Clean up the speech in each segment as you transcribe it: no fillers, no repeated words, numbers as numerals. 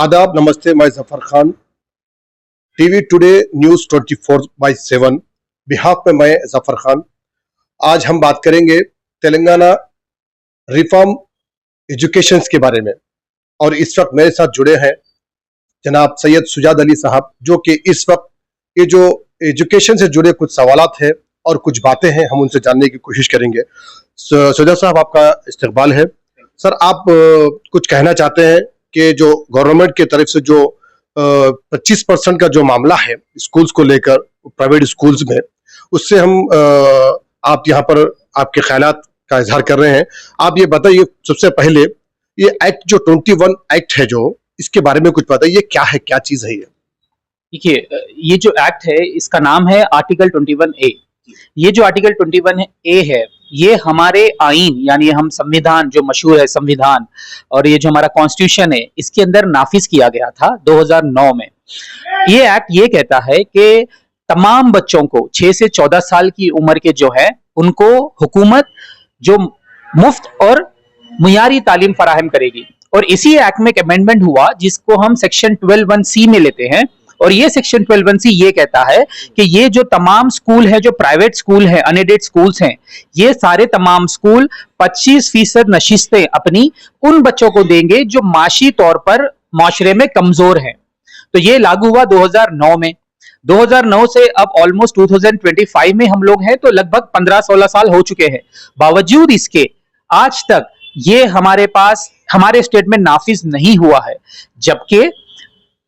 आदाब, नमस्ते। मैं Zafar Khan, TV today news 24/7 behalf में मैं जफर खान। आज हम बात करेंगे तेलंगाना रिफॉर्म एजुकेशन के बारे में, और इस वक्त मेरे साथ जुड़े हैं जनाब सैयद सुजाद अली साहब, जो कि इस वक्त ये जो एजुकेशन से जुड़े कुछ सवालात हैं और कुछ बातें हैं, हम उनसे जानने की कोशिश करेंगे। सुजाद साहब, आपका इस्तकबाल है। सर, आप कुछ कहना चाहते हैं कि जो गवर्नमेंट की तरफ से जो 25% का जो मामला है स्कूल्स को लेकर, प्राइवेट स्कूल्स में, उससे हम आप यहाँ पर आपके ख्यालात का इजहार कर रहे हैं। आप ये बताइए सबसे पहले, ये एक्ट जो 21 एक्ट है, जो इसके बारे में कुछ बताइए, क्या है, क्या चीज है ये? देखिए, ये जो एक्ट है इसका नाम है आर्टिकल 21A। ये जो आर्टिकल 21A है, ये हमारे आईन यानी हम संविधान जो मशहूर है संविधान, और ये जो हमारा कॉन्स्टिट्यूशन है, इसके अंदर नाफिज किया गया था 2009 में। ये एक्ट ये कहता है कि तमाम बच्चों को 6 से 14 साल की उम्र के जो है उनको हुकूमत जो मुफ्त और मुयारी तालीम फराहम करेगी। और इसी एक्ट में एक अमेंडमेंट हुआ जिसको हम सेक्शन 12(1)(c) में लेते हैं, और ये सेक्शन 12(1)(c) ये कहता है कि ये जो तमाम स्कूल है, जो प्राइवेट स्कूल है, अनएडेड स्कूल्स हैं, ये सारे तमाम स्कूल 25% नशिस्तें अपनी उन बच्चों को देंगे जो माशी तौर पर माशरे में कमजोर हैं। तो ये लागू हुआ 2009 में। 2009 से अब ऑलमोस्ट 2025 में हम लोग हैं, तो लगभग 15-16 साल हो चुके हैं। बावजूद इसके आज तक ये हमारे पास हमारे स्टेट में नाफिज नहीं हुआ है, जबकि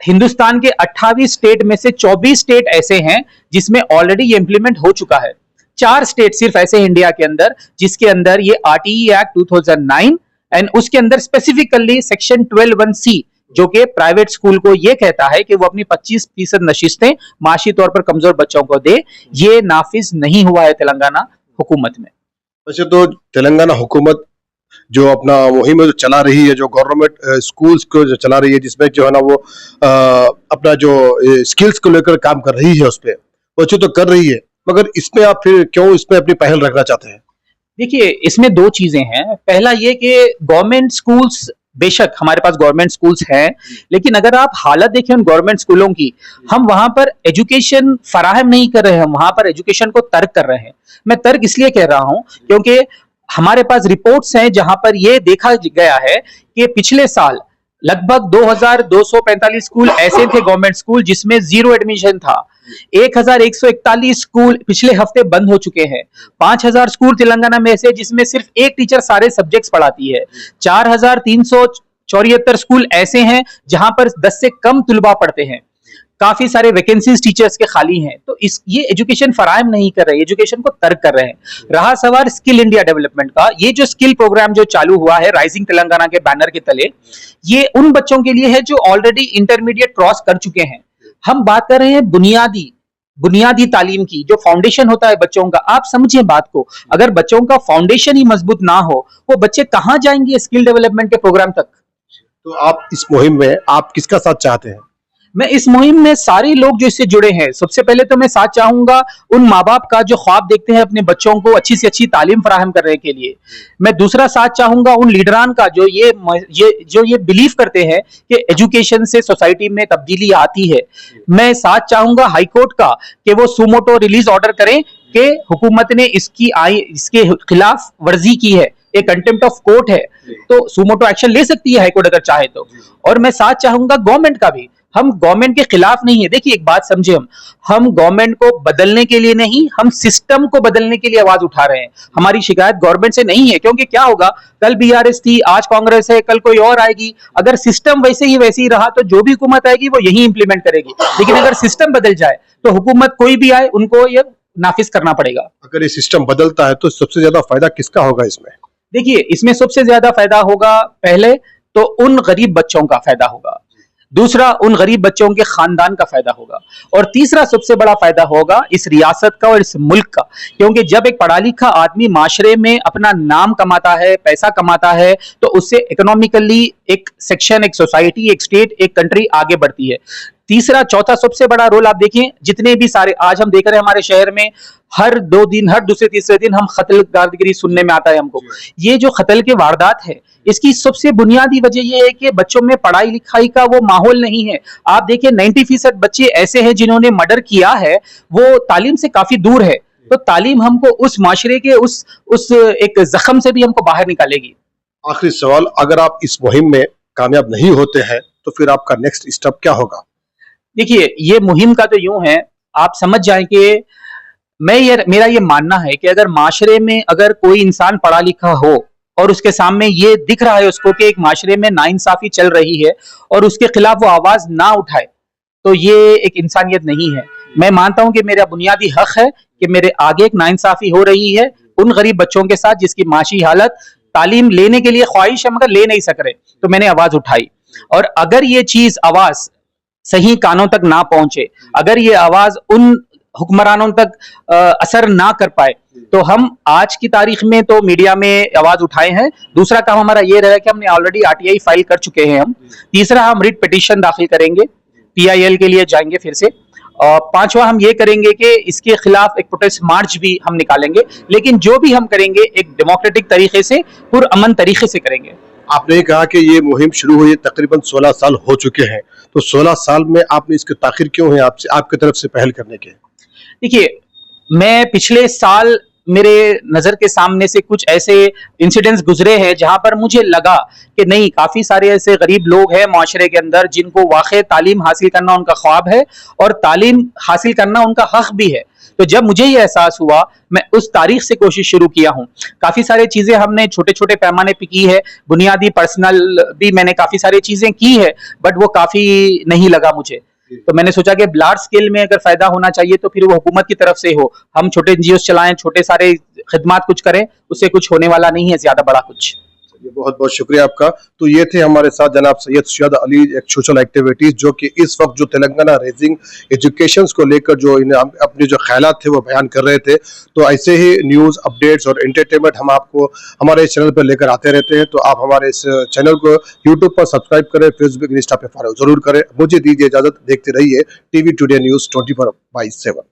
हिंदुस्तान के 28 स्टेट में से 24 स्टेट ऐसे हैं जिसमें ऑलरेडी ये इंप्लीमेंट हो चुका है। 4 स्टेट सिर्फ ऐसे इंडिया के अंदर जिसके अंदर ये आरटीई एक्ट 2009 एंड उसके अंदर स्पेसिफिकली सेक्शन 12(1)(c) जो कि प्राइवेट स्कूल को ये कहता है कि वो अपनी 25% नशिस्तें माशी तौर पर कमजोर बच्चों को दे, ये नाफिज नहीं हुआ है तेलंगाना हुकूमत में। वैसे तो तेलंगाना हुकूमत जो अपना मुहिम जो चला रही है, जो गवर्नमेंट स्कूल्स को जो चला रही है, जिसमें जो है ना वो अपना जो स्किल्स को लेकर काम कर रही है, उस पर वैसे तो कर रही है, मगर इसमें आप फिर क्यों इसमें अपनी पहल रखना चाहते हैं? देखिए, इसमें 2 चीजें हैं। पहला ये कि गवर्नमेंट स्कूल्स, बेशक हमारे पास गवर्नमेंट स्कूल्स हैं, लेकिन अगर आप हालत देखें उन गवर्नमेंट स्कूलों की, हम वहां पर एजुकेशन फराहम नहीं कर रहे हैं, हम वहां पर एजुकेशन को तर्क कर रहे हैं। मैं तर्क इसलिए कह रहा हूं क्योंकि हमारे पास रिपोर्ट्स हैं जहां पर यह देखा गया है कि पिछले साल लगभग 2245 स्कूल ऐसे थे गवर्नमेंट स्कूल जिसमें जीरो एडमिशन था। 1141 स्कूल पिछले हफ्ते बंद हो चुके हैं। 5000 स्कूल तेलंगाना में ऐसे जिसमें सिर्फ एक टीचर सारे सब्जेक्ट्स पढ़ाती है। 4374 स्कूल ऐसे हैं जहां पर 10 से कम तुलबा पढ़ते हैं। काफी सारे वैकेंसीज टीचर्स के खाली हैं। तो ये एजुकेशन फराहम नहीं कर रहे, एजुकेशन को तर्क कर रहे हैं। रहा सवाल स्किल इंडिया डेवलपमेंट का, ये जो स्किल प्रोग्राम जो चालू हुआ है राइजिंग तेलंगाना के बैनर के तले, ये उन बच्चों के लिए है जो ऑलरेडी इंटरमीडिएट क्रॉस कर चुके हैं। हम बात कर रहे हैं बुनियादी तालीम की, जो फाउंडेशन होता है बच्चों का। आप समझिए बात को, अगर बच्चों का फाउंडेशन ही मजबूत ना हो, वो बच्चे कहां जाएंगे स्किल डेवलपमेंट के प्रोग्राम तक? तो आप इस मुहिम में आप किसका साथ चाहते हैं? मैं इस मुहिम में सारे लोग जो इससे जुड़े हैं, सबसे पहले तो मैं साथ चाहूंगा उन माँ बाप का जो ख्वाब देखते हैं अपने बच्चों को अच्छी से अच्छी तालीम फराहम करने के लिए। मैं दूसरा साथ चाहूंगा उन लीडरान का जो ये बिलीव करते हैं कि एजुकेशन से सोसाइटी में तब्दीली आती है। मैं साथ चाहूंगा हाईकोर्ट का कि वो सुमोटो रिलीज ऑर्डर करें कि हुकूमत ने इसके खिलाफ वर्जी की है, एक कंटेम्प्ट ऑफ कोर्ट है, तो सुमोटो एक्शन ले सकती है हाईकोर्ट अगर चाहे तो। और मैं साथ चाहूंगा गवर्नमेंट का भी, हम गवर्नमेंट के खिलाफ नहीं है। देखिए, एक बात समझे, हम गवर्नमेंट को बदलने के लिए नहीं, हम सिस्टम को बदलने के लिए आवाज उठा रहे हैं। हमारी शिकायत गवर्नमेंट से नहीं है, क्योंकि क्या होगा, कल बीआरएस थी, आज कांग्रेस है, कल कोई और आएगी। अगर सिस्टम वैसे ही रहा तो जो भी हुकूमत आएगी वो यही इंप्लीमेंट करेगी। लेकिन अगर सिस्टम बदल जाए तो हुकूमत कोई भी आए, उनको ये नाफिज करना पड़ेगा। अगर ये सिस्टम बदलता है तो सबसे ज्यादा फायदा किसका होगा इसमें? देखिए, इसमें सबसे ज्यादा फायदा होगा, पहले तो उन गरीब बच्चों का फायदा होगा, दूसरा उन गरीब बच्चों के खानदान का फायदा होगा, और तीसरा सबसे बड़ा फायदा होगा इस रियासत का और इस मुल्क का। क्योंकि जब एक पढ़ा लिखा आदमी माशरे में अपना नाम कमाता है, पैसा कमाता है, तो उससे इकोनॉमिकली एक सेक्शन, एक सोसाइटी, एक स्टेट, एक कंट्री आगे बढ़ती है। तीसरा चौथा सबसे बड़ा रोल आप देखिए, जितने भी सारे आज हम देख रहे हैं हमारे शहर में, हर 2 दिन, हर दूसरे तीसरे दिन हम कत्ल गारदगिरी सुनने में आता है हमको। ये जो कत्ल के वारदात है, इसकी सबसे बुनियादी वजह यह है कि बच्चों में पढ़ाई लिखाई का वो माहौल नहीं है। आप देखिए 90% बच्चे ऐसे हैं जिन्होंने मर्डर किया है, वो तालीम से काफी दूर है। तो तालीम हमको उस माशरे के उस एक जख्म से भी हमको बाहर निकालेगी। आखिरी सवाल, अगर आप इस मुहिम में कामयाब नहीं होते हैं तो फिर आपका नेक्स्ट स्टेप क्या होगा? देखिए, ये मुहिम का तो यूं है, आप समझ जाएं कि मेरा ये मानना है कि अगर माशरे में अगर कोई इंसान पढ़ा लिखा हो और उसके सामने ये दिख रहा है उसको कि एक माशरे में नाइंसाफी चल रही है और उसके खिलाफ वो आवाज ना उठाए, तो ये एक इंसानियत नहीं है। मैं मानता हूं कि मेरा बुनियादी हक है कि मेरे आगे एक नाइंसाफी हो रही है उन गरीब बच्चों के साथ जिसकी माशी हालत तालीम लेने के लिए ख्वाहिश है मगर ले नहीं सक रहे, तो मैंने आवाज उठाई। और अगर ये चीज आवाज सही कानों तक ना पहुंचे, अगर ये आवाज उन हुक्मरानों तक असर ना कर पाए, तो हम आज की तारीख में तो मीडिया में आवाज उठाए हैं। दूसरा काम हमारा ये रहा कि हमने ऑलरेडी आरटीआई फाइल कर चुके हैं हम। तीसरा, हम रिट पिटीशन दाखिल करेंगे, पीआईएल के लिए जाएंगे फिर से। और पांचवा, हम ये करेंगे कि इसके खिलाफ एक प्रोटेस्ट मार्च भी हम निकालेंगे, लेकिन जो भी हम करेंगे एक डेमोक्रेटिक तरीके से, पुरअमन तरीके से करेंगे। आपने कहा कि ये मुहिम शुरू हुई तकरीबन 16 साल हो चुके हैं, तो 16 साल में आपने इसकी ताखिर क्यों है आपकी तरफ से पहल करने के? देखिए, मैं पिछले साल मेरे नजर के सामने से कुछ ऐसे इंसिडेंट्स गुजरे हैं जहां पर मुझे लगा कि नहीं, काफी सारे ऐसे गरीब लोग हैं माशरे के अंदर जिनको वाकई तालीम हासिल करना उनका ख्वाब है और तालीम हासिल करना उनका हक भी है। तो जब मुझे ये एहसास हुआ, मैं उस तारीख से कोशिश शुरू किया हूँ। काफी सारी चीजें हमने छोटे छोटे पैमाने पे की है, बुनियादी पर्सनल भी मैंने काफी सारी चीजें की है, बट वो काफी नहीं लगा मुझे। तो मैंने सोचा कि लार्ज स्केल में अगर फायदा होना चाहिए तो फिर वो हुकूमत की तरफ से हो। हम छोटे एनजीओ चलाएं, छोटे सारे खिदमात कुछ करें, उससे कुछ होने वाला नहीं है ज्यादा बड़ा कुछ। बहुत बहुत शुक्रिया आपका। तो ये थे हमारे साथ जनाब सैयद शुजात अली, एक सोशल एक्टिविटीज जो कि इस वक्त जो तेलंगाना रेजिंग एजुकेशन को लेकर जो अपने जो ख्यालात थे वो बयान कर रहे थे। तो ऐसे ही न्यूज़ अपडेट्स और एंटरटेनमेंट हम आपको हमारे चैनल पर लेकर आते रहते हैं। तो आप हमारे इस चैनल को यूट्यूब पर सब्सक्राइब करें, फेसबुक इंस्टा पे फॉलो जरूर करें। मुझे दीजिए इजाजत, देखते रहिए टीवी टुडे न्यूज़ 24/7।